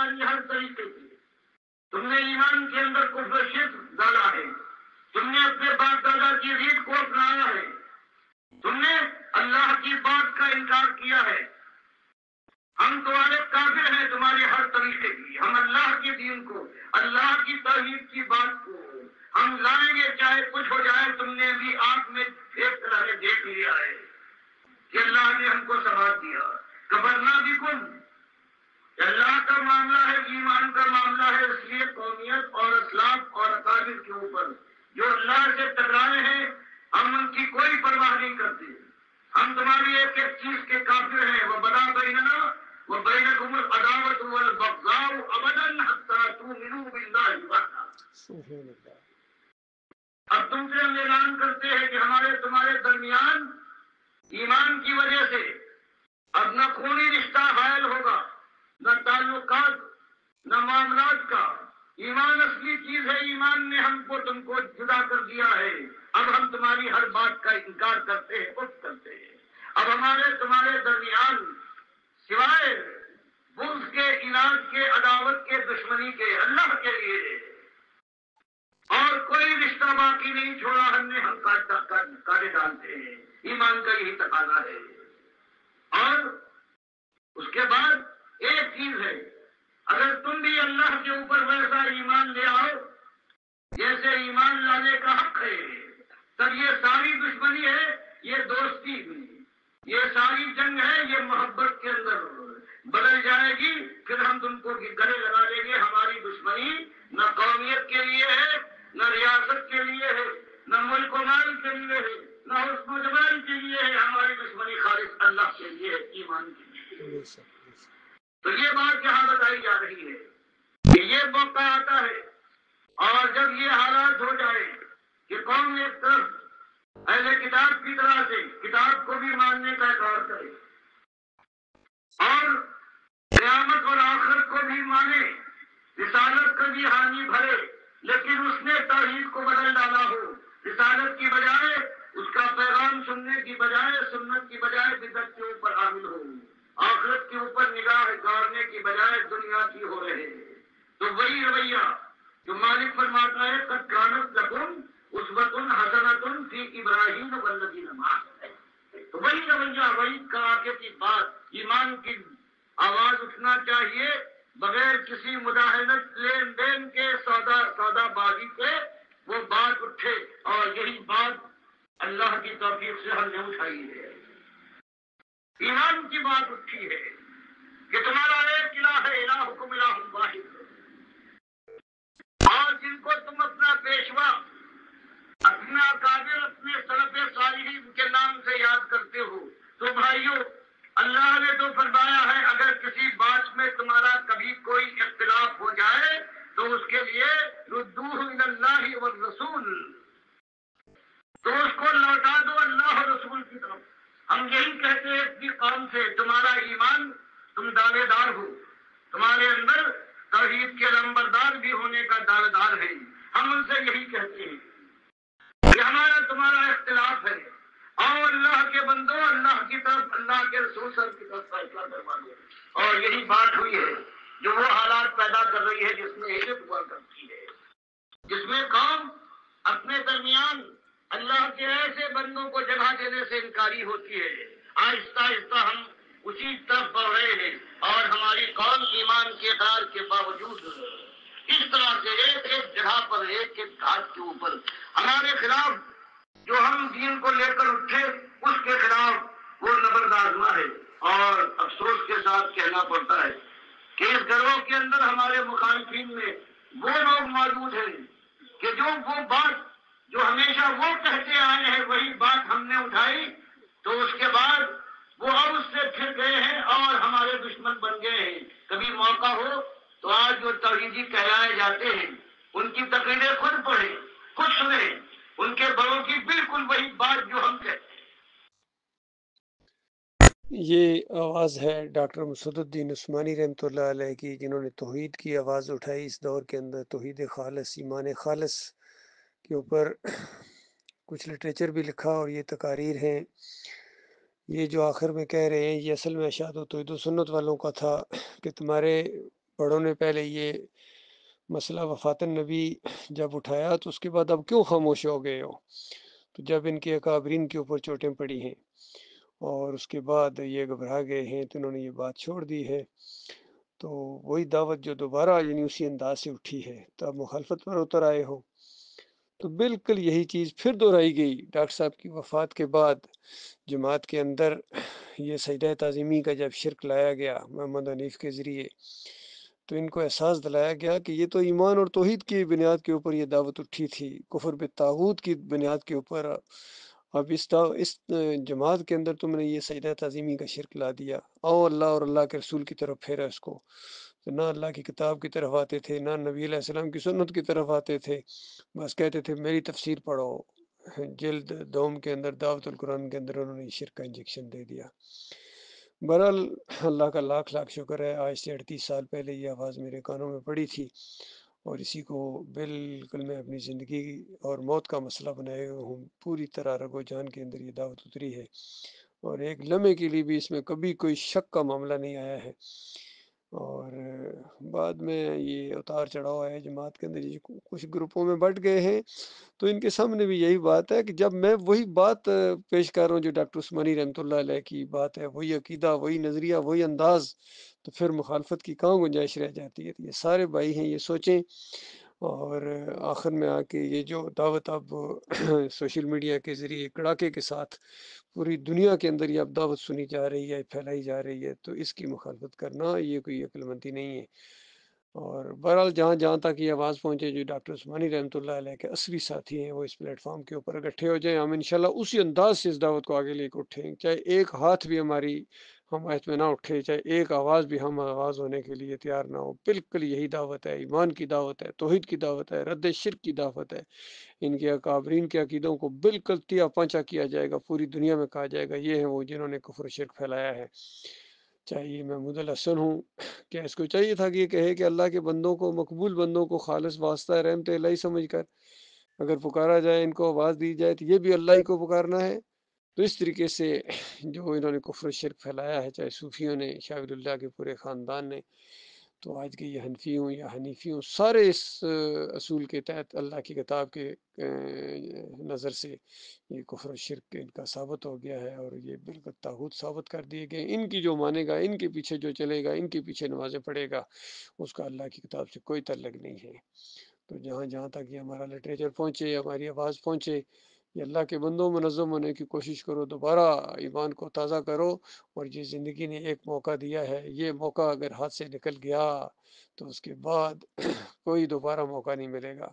تمہاری ہر طریقے کی. تم نے ایمان کے اندر کفر شرک ڈالا ہے. تم نے اپنے باپ دادا کی ریت کو اپنایا ہے. تم نے اللہ کی بات کا انکار کیا ہے. ہم تمہارے کافر ہیں تمہارے ہر طریقے کی. ہم اللہ کے دین کو، اللہ کی توحید کی بات کو ہم لائیں گے چاہے کچھ ہو جائے. تم نے بھی آنکھ میں ایک طرح سے دیکھ لیا ہے کہ اللہ نے ہم کو ثبات دیا. کبرنا بھی کم، اللہ کا معاملہ ہے، ایمان کا معاملہ ہے. اس لیے قومیت اور اسلاف اور اکابر کے اوپر جو اللہ سے ٹکرائے ہیں ہم ان کی کوئی پرواہ نہیں کرتے. ہم تمہاری ایک ایک چیز کے کافر ہیں. وہ بدا بیننا وہ بینکم العداوۃ والبغضاء ابدا حتی تؤمنوا باللہ وحدہ. اب تم سے ہم اعلان کرتے ہیں کہ ہمارے تمہارے درمیان ایمان کی وجہ سے اب نہ خونی رشتہ حائل ہوگا، نہ تعلقات، نہ معاملات کا. ایمان اصلی چیز ہے. ایمان نے ہم کو تم کو جدا کر دیا ہے. اب ہم تمہاری ہر بات کا انکار کرتے ہیں، کفر کرتے ہیں. اب ہمارے تمہارے درمیان سوائے بغض کے، عناد کے، عداوت کے، دشمنی کے، اللہ کے لیے اور کوئی رشتہ باقی نہیں چھوڑا ہم نے. ہم کاٹے ڈالتے ہیں. ایمان کا یہی تقاضا ہے. اور اس کے بعد ایک چیز ہے، اگر تم بھی اللہ کے اوپر ویسا ایمان لے آؤ جیسے ایمان لانے کا حق ہے، تب یہ ساری دشمنی ہے، یہ دوستی ہوئی، یہ ساری جنگ ہے، یہ محبت کے اندر بدل جائے گی. پھر ہم تم کو گلے لگا لیں گے. ہماری دشمنی نہ قومیت کے لیے ہے، نہ ریاست کے لیے ہے، نہ ملک و مال کے لیے ہے، نہ حسن و جمال کے لیے ہے. ہماری دشمنی خالص اللہ کے لیے ہے، ایمان کے لیے. تو یہ بات یہاں بتائی جا رہی ہے کہ یہ موقع آتا ہے اور جب یہ حالات ہو جائے کہ قوم ایک طرف اہل کتاب کی طرح سے کتاب کو بھی ماننے کا اقرار کرے اور قیامت اور آخرت کو بھی مانے، رسالت کا بھی حامی بھرے، لیکن اس نے توحید کو بدل ڈالا ہو. رسالت کی بجائے اس کا پیغام سننے کی بجائے، سنت کی بجائے بدعت کے اوپر عامل ہو، آخرت کے اوپر نگاہ گارنے کی بجائے دنیا کی ہو رہے. تو وہی رویہ جو مالک فرماتا ہے قد کانت لکم اسوۃ حسنۃ فی ابراہیم والذین معہ. تو وہی رویہ، وہی کڑاکے کی بات. ایمان کی آواز اٹھنا چاہیے بغیر کسی مداہنت، لین دین کے، سودا بازی کے. وہ بات اٹھے اور یہی بات اللہ کی توفیق سے ہم نے اٹھائی ہے. ایمان کی بات اٹھی ہے کہ تمہارا ایک الہ ہے، الہکم الہ واحد. اور جن کو تم اپنا پیشوا، اپنا اکابر، اپنے سلف صالحین کے نام سے یاد کرتے ہو، تو بھائیو اللہ نے تو فرمایا ہے اگر کسی بات میں تمہارا کبھی کوئی اختلاف ہو جائے تو اس کے لیے ردوہ الی اللہ والرسول، تو اس کو لوٹا دو اللہ اور رسول کی طرف. ہم یہی کہتے ہیں اپنی قوم سے تمہارا ایمان، تم دعوے دار ہو، تمہارے اندر توحید کے لمبردار بھی ہونے کا دعوے دار ہے. ہم ان سے یہی کہتے ہیں کہ ہمارا تمہارا اختلاف ہے اور اللہ کے بندو اللہ کی طرف، اللہ کے رسول صلی اللہ علیہ وسلم کی طرف فیصلہ کروا دو. اور یہی بات ہوئی ہے جو وہ حالات پیدا کر رہی ہے جس میں ہجرت ہوا کرتی ہے، جس میں قوم اپنے درمیان اللہ کے ایسے بندوں کو جگہ دینے سے انکاری ہوتی ہے. آہستہ آہستہ ہم اسی طرف بڑھ رہے ہیں اور ہماری قوم ایمان کے اقرار کے باوجود اس طرح سے ایک ایک جگہ پر، ایک ایک گھاٹ کے اوپر ہمارے خلاف جو ہم دین کو لے کر اٹھے اس کے خلاف وہ نبرد آزما ہے. اور افسوس کے ساتھ کہنا پڑتا ہے کہ اس گروہ کے اندر ہمارے مخالفین میں وہ لوگ موجود ہیں کہ جو وہ بات جو ہمیشہ وہ کہتے آئے ہیں وہی بات ہم نے اٹھائی تو اس کے بعد وہ اب اس سے پھر گئے ہیں اور ہمارے دشمن بن گئے ہیں. کبھی موقع ہو تو آج جو توحیدی کہلائے جاتے ہیں ان کی تقریریں خود پڑھیں، خود سنیں، ان کے بڑوں کی بالکل وہی بات جو ہم کہتے ہیں. یہ آواز ہے ڈاکٹر مسعد الدین عثمانی رحمۃ اللہ علیہ کی، جنہوں نے توحید کی آواز اٹھائی اس دور کے اندر. توحید خالص، ایمان خالص کے اوپر کچھ لٹریچر بھی لکھا اور یہ تقاریر ہیں. یہ جو آخر میں کہہ رہے ہیں یہ اصل میں اشاعت و توحید و سنت والوں کا تھا کہ تمہارے بڑوں نے پہلے یہ مسئلہ وفات النبی جب اٹھایا تو اس کے بعد اب کیوں خاموش ہو گئے ہو؟ تو جب ان کے اکابرین کے اوپر چوٹیں پڑی ہیں اور اس کے بعد یہ گھبرا گئے ہیں تو انہوں نے یہ بات چھوڑ دی ہے، تو وہی دعوت جو دوبارہ یعنی اسی انداز سے اٹھی ہے تو اب مخالفت پر اتر آئے ہو۔ تو بالکل یہی چیز پھر دہرائی گئی ڈاکٹر صاحب کی وفات کے بعد جماعت کے اندر۔ یہ سجدہ تعظیمی کا جب شرک لایا گیا محمد حنیف کے ذریعے تو ان کو احساس دلایا گیا کہ یہ تو ایمان اور توحید کی بنیاد کے اوپر یہ دعوت اٹھی تھی، کفر بالطاغوت کی بنیاد کے اوپر اب اس جماعت کے اندر تم نے یہ سجدہ تعظیمی کا شرک لا دیا۔ او اللہ اور اللہ کے رسول کی طرف پھیرا اس کو، تو نہ اللہ کی کتاب کی طرف آتے تھے نہ نبی علیہ السلام کی سنت کی طرف آتے تھے، بس کہتے تھے میری تفسیر پڑھو۔ جلد دوم کے اندر دعوت القرآن کے اندر انہوں نے شرک کا انجیکشن دے دیا۔ بہرحال اللہ کا لاکھ لاکھ شکر ہے، آج سے 38 سال پہلے یہ آواز میرے کانوں میں پڑی تھی اور اسی کو بالکل میں اپنی زندگی اور موت کا مسئلہ بنائے ہوئے ہوں۔ پوری طرح رگ و جان کے اندر یہ دعوت اتری ہے اور ایک لمحے کے لیے بھی اس میں کبھی کوئی شک کا معاملہ نہیں آیا ہے۔ اور بعد میں یہ اتار چڑھاؤ ہے جماعت کے اندر، یہ کچھ گروپوں میں بٹ گئے ہیں، تو ان کے سامنے بھی یہی بات ہے کہ جب میں وہی بات پیش کر رہا ہوں جو ڈاکٹر عثمانی رحمۃ اللہ علیہ کی بات ہے، وہی عقیدہ وہی نظریہ وہی انداز، تو پھر مخالفت کی کہاں گنجائش رہ جاتی ہے؟ یہ سارے بھائی ہیں، یہ سوچیں۔ اور آخر میں آ کے یہ جو دعوت اب سوشل میڈیا کے ذریعے کڑاکے کے ساتھ پوری دنیا کے اندر یہ اب دعوت سنی جا رہی ہے، پھیلائی جا رہی ہے، تو اس کی مخالفت کرنا یہ کوئی عقل مندی نہیں ہے۔ اور بہرحال جہاں جہاں تک یہ آواز پہنچے، جو ڈاکٹر عثمانی رحمۃ اللہ علیہ کے اصلی ساتھی ہیں وہ اس پلیٹ فارم کے اوپر اکٹھے ہو جائیں، ہم انشاءاللہ اسی انداز سے اس دعوت کو آگے لے کے اٹھیں، چاہے ایک ہاتھ بھی ہماری حمایت میں نہ اٹھے، چاہے ایک آواز بھی ہم آواز ہونے کے لیے تیار نہ ہو، بالکل یہی دعوت ہے، ایمان کی دعوت ہے، توحید کی دعوت ہے، رد شرک کی دعوت ہے۔ ان کے اکابرین کے عقیدوں کو بالکل تیا پانچا کیا جائے گا، پوری دنیا میں کہا جائے گا یہ ہیں وہ جنہوں نے کفر و شرک پھیلایا ہے۔ چاہے یہ محمود الحسن ہوں، کیا اس کو چاہیے تھا کہ یہ کہے کہ اللہ کے بندوں کو، مقبول بندوں کو خالص واسطہ رحمت الہی سمجھ کر اگر پکارا جائے، ان کو آواز دی جائے تو یہ بھی اللہ ہی کو پکارنا ہے؟ تو اس طریقے سے جو انہوں نے کفر و شرک پھیلایا ہے، چاہے صوفیوں نے، شاہ ولی اللہ کے پورے خاندان نے، تو آج کے یہ حنفی ہوں یا حنیفی ہوں، سارے اس اصول کے تحت اللہ کی کتاب کے نظر سے یہ کفر و شرک ان کا ثابت ہو گیا ہے اور یہ بالکل طاغوت ثابت کر دیے گئے۔ ان کی جو مانے گا، ان کے پیچھے جو چلے گا، ان کے پیچھے نمازیں پڑھے گا، اس کا اللہ کی کتاب سے کوئی تعلق نہیں ہے۔ تو جہاں جہاں تک یہ ہمارا لٹریچر پہنچے، ہماری آواز پہنچے، یہ اللہ کے بندوں منظم ہونے کی کوشش کرو، دوبارہ ایمان کو تازہ کرو، اور یہ زندگی نے ایک موقع دیا ہے، یہ موقع اگر ہاتھ سے نکل گیا تو اس کے بعد کوئی دوبارہ موقع نہیں ملے گا۔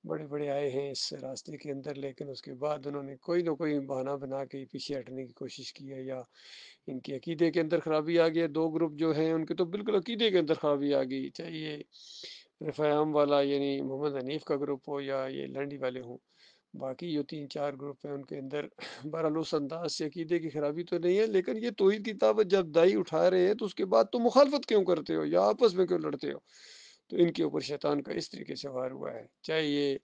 بڑے بڑے آئے ہیں اس راستے کے اندر، لیکن اس کے بعد انہوں نے کوئی نہ کوئی بہانہ بنا کے پیچھے ہٹنے کی کوشش کی ہے، یا ان کے عقیدے کے اندر خرابی آ گئی ہے۔ دو گروپ جو ہیں ان کے تو بالکل عقیدے کے اندر خرابی آ گئی، چاہے یہ رفاع عام والا یعنی محمد حنیف کا گروپ ہو یا یہ لنڈی والے ہوں، باقی جو 3 4 گروپ ہیں ان کے اندر بہرحال اس انداز سے عقیدے کی خرابی تو نہیں ہے، لیکن یہ توحید کی دعوت جب دائی اٹھا رہے ہیں تو اس کے بعد تو مخالفت کیوں کرتے ہو یا آپس میں کیوں لڑتے ہو؟ تو ان کے اوپر شیطان کا اس طریقے سے وار ہوا ہے۔ چاہے یہ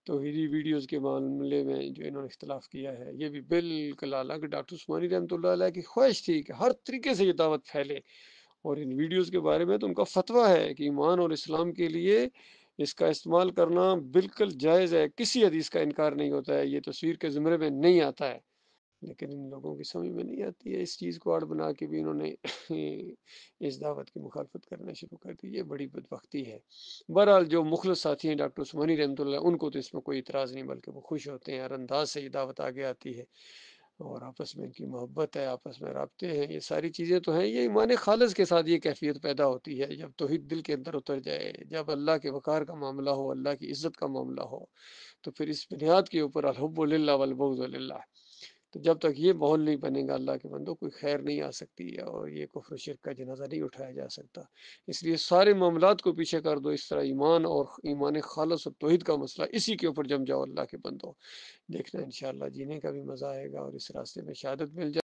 توحیدی ویڈیوز کے معاملے میں جو انہوں نے اختلاف کیا ہے، یہ بھی بالکل حالانکہ ڈاکٹر عثمانی رحمۃ اللہ علیہ کی خواہش تھی کہ ہر طریقے سے یہ دعوت پھیلے، اور ان ویڈیوز کے بارے میں تو ان کا فتویٰ ہے کہ ایمان اور اسلام کے لیے اس کا استعمال کرنا بالکل جائز ہے، کسی حدیث کا انکار نہیں ہوتا ہے، یہ تصویر کے زمرے میں نہیں آتا ہے، لیکن ان لوگوں کی سمجھ میں نہیں آتی ہے، اس چیز کو آڑ بنا کے بھی انہوں نے اس دعوت کی مخالفت کرنا شروع کر دی۔ یہ بڑی بدبختی ہے۔ بہرحال جو مخلص ساتھی ہیں ڈاکٹر عثمانی رحمۃ اللہ، ان کو تو اس میں کوئی اعتراض نہیں، بلکہ وہ خوش ہوتے ہیں، ہر انداز سے یہ دعوت آگے آتی ہے، اور آپس میں ان کی محبت ہے، آپس میں رابطے ہیں، یہ ساری چیزیں تو ہیں۔ یہ ایمان خالص کے ساتھ یہ کیفیت پیدا ہوتی ہے جب توحید دل کے اندر اتر جائے، جب اللہ کے وقار کا معاملہ ہو، اللہ کی عزت کا معاملہ ہو، تو پھر اس بنیاد کے اوپر الحب للہ والبغض للہ، تو جب تک یہ ماحول نہیں بنے گا اللہ کے بندوں، کوئی خیر نہیں آ سکتی ہے، اور یہ کفر و شرک کا جنازہ نہیں اٹھایا جا سکتا۔ اس لیے سارے معاملات کو پیچھے کر دو، اس طرح ایمان اور ایمان خالص اور توحید کا مسئلہ، اسی کے اوپر جم جاؤ اللہ کے بندوں، دیکھنا انشاءاللہ جینے کا بھی مزہ آئے گا اور اس راستے میں شہادت مل جائے۔